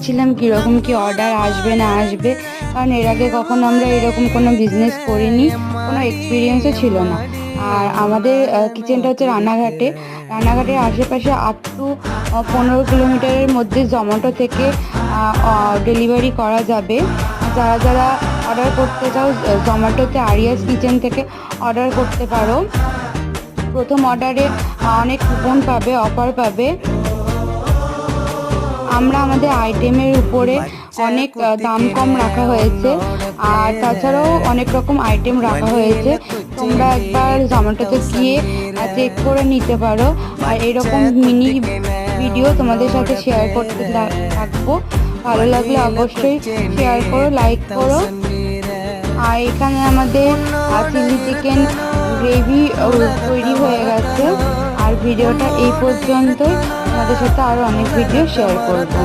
দেখছিলাম কীরকম কী অর্ডার আসবে না আসবে, কারণ এর আগে কখনো আমরা এরকম কোনো বিজনেস করিনি, কোনো এক্সপিরিয়েন্সও ছিল না। আর আমাদের কিচেনটা হচ্ছে রানাঘাটের আশেপাশে 8 to 15 কিলোমিটারের মধ্যে জোম্যাটো থেকে ডেলিভারি করা যাবে। যারা যারা অর্ডার করতে চাও জোম্যাটোতে আরিয়াস কিচেন থেকে অর্ডার করতে পারো। প্রথম অর্ডারে অনেক কুপন পাবে, অফার পাবে। আমরা আমাদের আইটেমের উপরে অনেক দাম কম রাখা হয়েছে, আর তাছাড়াও অনেক রকম আইটেম রাখা হয়েছে। তোমরা একবার জোম্যাটোতে গিয়ে চেক করে নিতে পারো। আর এরকম মিনি ভিডিও তোমাদের সাথে শেয়ার করতে থাকবো। ভালো লাগলে অবশ্যই শেয়ার করো, লাইক করো। আর এখানে আমাদের চিলি চিকেন গ্রেভি তৈরি হয়ে গেছে। আর ভিডিওটা এই পর্যন্তই, তোমাদের সাথে আরও অনেক ভিডিও শেয়ার করবো।